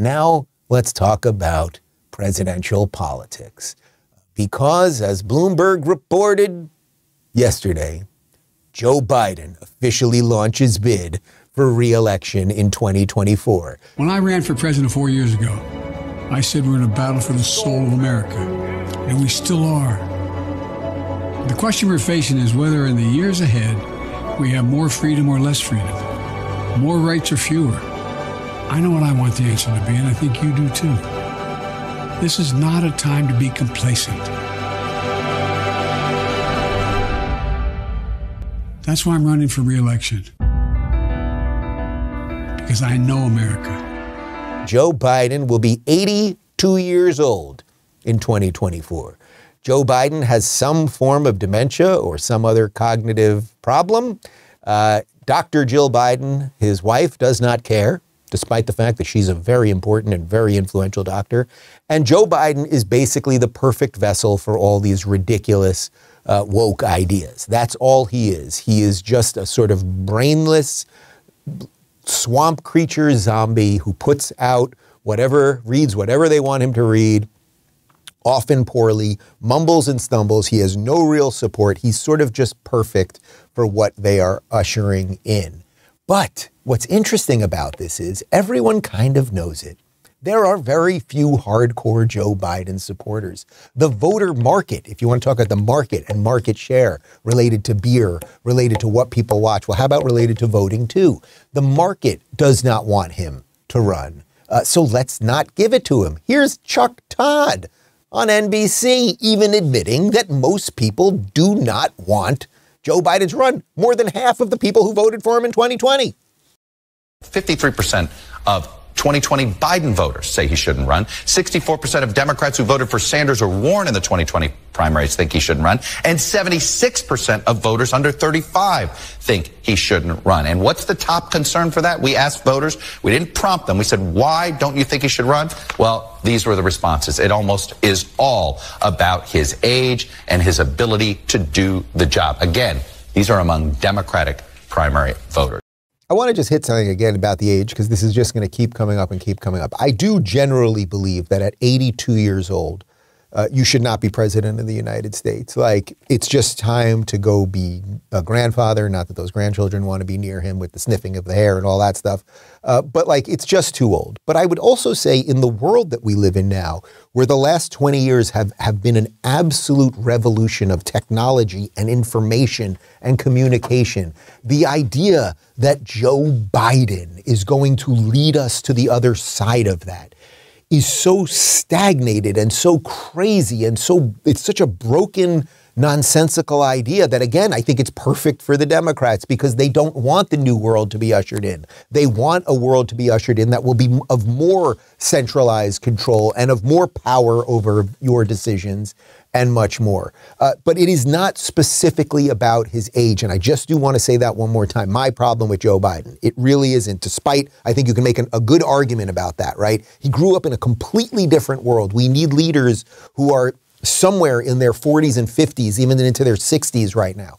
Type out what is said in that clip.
Now let's talk about presidential politics. Because, as Bloomberg reported yesterday, Joe Biden officially launches bid for re-election in 2024. When I ran for president 4 years ago, I said we're in a battle for the soul of America, and we still are. The question we're facing is whether in the years ahead we have more freedom or less freedom, more rights or fewer. I know what I want the answer to be, and I think you do too. This is not a time to be complacent. That's why I'm running for re-election. Because I know America. Joe Biden will be 82 years old in 2024. Joe Biden has some form of dementia or some other cognitive problem. Dr. Jill Biden, his wife, does not care, despite the fact that she's a very important and very influential doctor. And Joe Biden is basically the perfect vessel for all these ridiculous woke ideas. That's all he is. He is just a sort of brainless swamp creature zombie who puts out whatever, reads whatever they want him to read, often poorly, mumbles and stumbles. He has no real support. He's sort of just perfect for what they are ushering in. But what's interesting about this is everyone kind of knows it. There are very few hardcore Joe Biden supporters. The voter market, if you want to talk about the market and market share related to beer, related to what people watch, well, how about related to voting too? The market does not want him to run. So let's not give it to him. Here's Chuck Todd on NBC, even admitting that most people do not want Joe Biden to run. More than half of the people who voted for him in 2020. 53% of 2020 Biden voters say he shouldn't run. 64% of Democrats who voted for Sanders or Warren in the 2020 primaries think he shouldn't run. And 76% of voters under 35 think he shouldn't run. And what's the top concern for that? We asked voters. We didn't prompt them. We said, why don't you think he should run? Well, these were the responses. It almost is all about his age and his ability to do the job. Again, these are among Democratic primary voters. I want to just hit something again about the age, because this is just going to keep coming up and keep coming up. I do generally believe that at 82 years old, you should not be president of the United States. Like, it's just time to go be a grandfather. Not that those grandchildren want to be near him with the sniffing of the hair and all that stuff. But like, it's just too old. But I would also say in the world that we live in now, where the last 20 years have been an absolute revolution of technology and information and communication, the idea that Joe Biden is going to lead us to the other side of that is so stagnated and so crazy and so it's such a broken, nonsensical idea that, again, I think it's perfect for the Democrats because they don't want the new world to be ushered in. They want a world to be ushered in that will be of more centralized control and of more power over your decisions and much more. But it is not specifically about his age. And I just do want to say that one more time. My problem with Joe Biden, it really isn't, despite I think you can make a good argument about that, right? He grew up in a completely different world. We need leaders who are somewhere in their 40s and 50s, even into their 60s right now.